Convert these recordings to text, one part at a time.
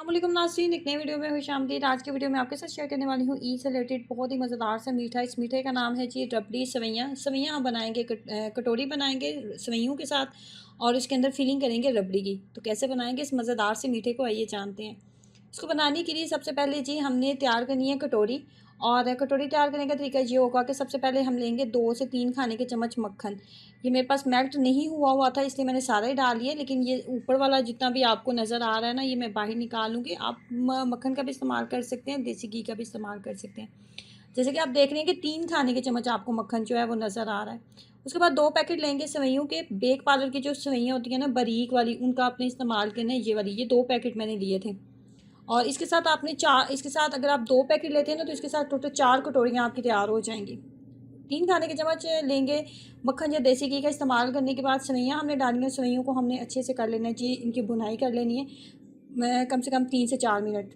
अस्सलामुअलैकुम नाज़रीन, एक नई वीडियो में खुश आमदीद। आज की वीडियो में आपके साथ शेयर करने वाली हूँ ईद से रिलेटेड बहुत ही मज़ेदार सा मीठा। इस मीठे का नाम है जी रबड़ी सेवइयाँ। सेवइयाँ हम बनाएंगे कटोरी बनाएंगे सेवइयों के साथ और इसके अंदर फिलिंग करेंगे रबड़ी की। तो कैसे बनाएंगे इस मज़ेदार से मीठे को, आइए जानते हैं। इसको बनाने के लिए सबसे पहले जी हमने तैयार करनी है कटोरी। और कटोरी तैयार करने का तरीका ये होगा कि सबसे पहले हम लेंगे 2 से 3 खाने के चम्मच मक्खन। ये मेरे पास मेल्ट नहीं हुआ हुआ था इसलिए मैंने सारा ही डाल लिया, लेकिन ये ऊपर वाला जितना भी आपको नज़र आ रहा है ना, ये मैं बाहर निकाल लूँगी। आप मक्खन का भी इस्तेमाल कर सकते हैं, देसी घी का भी इस्तेमाल कर सकते हैं। जैसे कि आप देख रहे हैं कि 3 खाने के चम्मच आपको मक्खन जो है वो नज़र आ रहा है। उसके बाद 2 पैकेट लेंगे सेवइयों के। बेक पार्लर की जो सेवइयाँ होती हैं ना बारीक वाली, उनका आपने इस्तेमाल करना है। ये वाली, ये 2 पैकेट मैंने लिए थे। और इसके साथ आपने इसके साथ अगर आप 2 पैकेट लेते हैं ना, तो इसके साथ टोटल 4 कटोरियाँ आपकी तैयार हो जाएंगी। 3 खाने के चम्मच लेंगे मक्खन या देसी घी का इस्तेमाल करने के बाद सेवइयाँ हमने डाली हैं। सेवइयों को हमने अच्छे से कर लेना है जी, इनकी भुनाई कर लेनी है। मैं कम से कम 3 से 4 मिनट।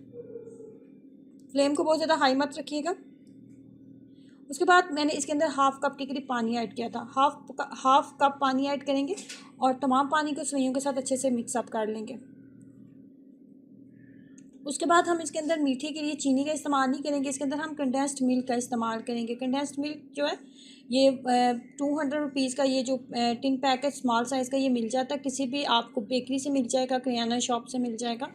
फ्लेम को बहुत ज़्यादा हाई मत रखिएगा। उसके बाद मैंने इसके अंदर हाफ़ कप के करीब पानी ऐड किया था। हाफ़ कप पानी ऐड करेंगे और तमाम पानी को सेवइयों के साथ अच्छे से मिक्सअप कर लेंगे। उसके बाद हम इसके अंदर मीठे के लिए चीनी का इस्तेमाल नहीं करेंगे, इसके अंदर हम कंडेंस्ड मिल्क का इस्तेमाल करेंगे। कंडेंस्ड मिल्क जो है ये 200 रुपीज़ का, ये जो टिन पैकेट स्मॉल साइज़ का ये मिल जाता है। किसी भी आपको बेकरी से मिल जाएगा, करियाना शॉप से मिल जाएगा,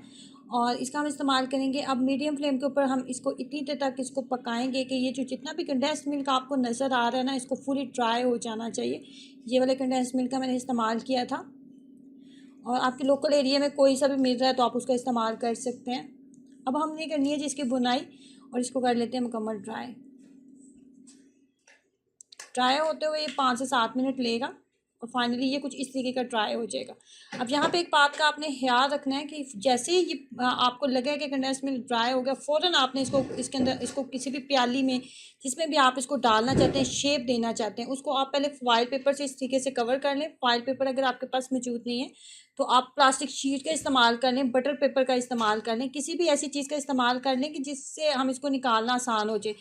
और इसका हम इस्तेमाल करेंगे। अब मीडियम फ्लेम के ऊपर हम इसको इतनी देर तक इसको पकाएंगे कि ये जो जितना भी कंडेंस्ड मिल्क आपको नज़र आ रहा है ना, इसको फुली ड्राई हो जाना चाहिए। ये वाले कंडेंस्ड मिल्क का मैंने इस्तेमाल किया था, और आपके लोकल एरिया में कोई सा भी मिल रहा है तो आप उसका इस्तेमाल कर सकते हैं। अब हमने करनी है जी इसकी बुनाई, और इसको कर लेते हैं मुकम्मल ड्राई। ड्राई होते हुए ये 5 से 7 मिनट लेगा और फाइनली ये कुछ इस तरीके का ड्राई हो जाएगा। अब यहाँ पे एक बात का आपने ख्याल रखना है कि जैसे ही ये आपको लगे कि कंडेंस मिल्क ड्राई हो गया, फ़ौरन आपने इसको इसके अंदर इसको किसी भी प्याली में, जिसमें भी आप इसको डालना चाहते हैं, शेप देना चाहते हैं, उसको आप पहले फॉइल पेपर से इस तरीके से कवर कर लें। फॉइल पेपर अगर आपके पास मौजूद नहीं है तो आप प्लास्टिक शीट का इस्तेमाल कर लें, बटर पेपर का इस्तेमाल कर लें, किसी भी ऐसी चीज़ का इस्तेमाल कर लें कि जिससे हम इसको निकालना आसान हो जाए।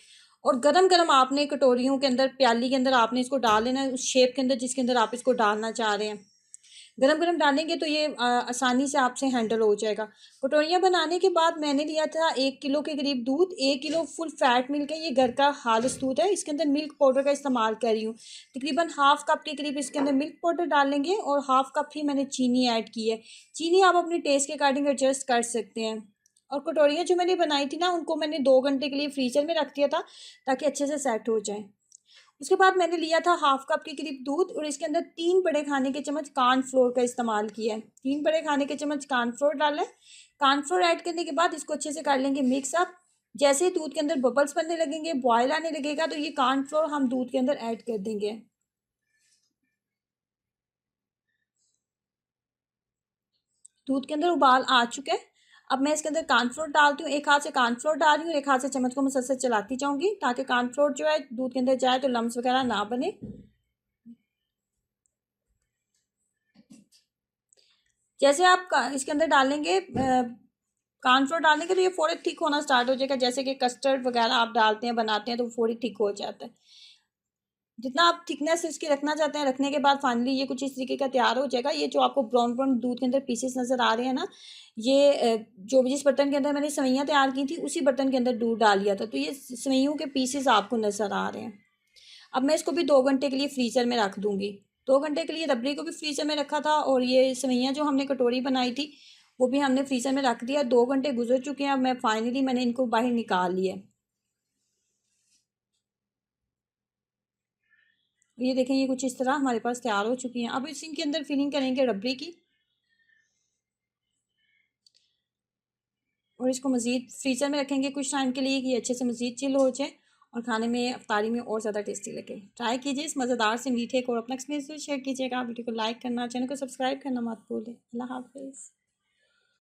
और गरम गरम आपने कटोरियों के अंदर, प्याली के अंदर आपने इसको डाल लेना है, उस शेप के अंदर जिसके अंदर आप इसको डालना चाह रहे हैं। गरम गरम डालेंगे तो ये आसानी से आपसे हैंडल हो जाएगा। कटोरियाँ बनाने के बाद मैंने लिया था 1 किलो के करीब दूध। 1 किलो फुल फैट मिल्क है, ये घर का खालिस दूध है। इसके अंदर मिल्क पाउडर का इस्तेमाल कर रही हूँ। तकरीबन हाफ़ कप के करीब इसके अंदर मिल्क पाउडर डाल लेंगे, और हाफ़ कप ही मैंने चीनी ऐड की है। चीनी आप अपने टेस्ट के अकॉर्डिंग एडजस्ट कर सकते हैं। और कटोरियाँ जो मैंने बनाई थी ना, उनको मैंने 2 घंटे के लिए फ्रीज़र में रख दिया था ताकि अच्छे से सेट हो जाएँ। उसके बाद मैंने लिया था हाफ़ कप के करीब दूध, और इसके अंदर 3 बड़े खाने के चम्मच कॉर्नफ्लोर का इस्तेमाल किया है। 3 बड़े खाने के चम्मच कॉर्नफ्लोर डाला है। कॉर्नफ्लोर ऐड करने के बाद इसको अच्छे से कर लेंगे मिक्स अप। जैसे ही दूध के अंदर बबल्स बनने लगेंगे, बॉयल आने लगेगा, तो ये कॉर्नफ्लोर हम दूध के अंदर ऐड कर देंगे। दूध के अंदर उबाल आ चुका है। अब मैं इसके अंदर कॉर्नफ्लोर डालती हूँ। एक हाथ से कॉर्नफ्लोर डाल रही हूँ, एक हाथ से चम्मच को मुसलसल चलाती जाऊँगी ताकि कॉर्नफ्लोर जो है दूध के अंदर जाए तो लम्स वगैरह ना बने। जैसे आप इसके अंदर डालेंगे कॉर्नफ्लोर डालेंगे तो ये फ़ौरन थिक होना स्टार्ट हो जाएगा। जैसे कि कस्टर्ड वगैरह आप डालते हैं, बनाते हैं, तो फ़ौरन थिक हो जाता है। जितना आप थिकनेस इसकी रखना चाहते हैं, रखने के बाद फाइनली ये कुछ इस तरीके का तैयार हो जाएगा। ये जो आपको ब्राउन ब्राउन दूध के अंदर पीसेस नज़र आ रहे हैं ना, ये जो जिस बर्तन के अंदर मैंने सेवइयाँ तैयार की थी उसी बर्तन के अंदर दूध डाल दिया था, तो ये सेवइयों के पीसेस आपको नज़र आ रहे हैं। अब मैं इसको भी 2 घंटे के लिए फ्रीज़र में रख दूँगी। 2 घंटे के लिए रबड़ी को भी फ्रीज़र में रखा था, और ये सेवइयाँ जो हमने कटोरी बनाई थी वो भी हमने फ्रीज़र में रख दिया। 2 घंटे गुजर चुके हैं। अब मैंने इनको बाहर निकाल लिया है। ये देखें, ये कुछ इस तरह हमारे पास तैयार हो चुकी हैं। अब इनके अंदर फिलिंग करेंगे रबड़ी की, और इसको मज़ीद फ्रीज़र में रखेंगे कुछ टाइम के लिए कि अच्छे से मज़ीद चिल हो जाए और खाने में, अफ्तारी में और ज़्यादा टेस्टी लगे। ट्राई कीजिए इस मज़ेदार से मीठे को, और अपना एक्सपीरियंस शेयर कीजिएगा। वीडियो को लाइक करना, चैनल को सब्सक्राइब करना मत भूलें। अल्लाह हाफ़िज़।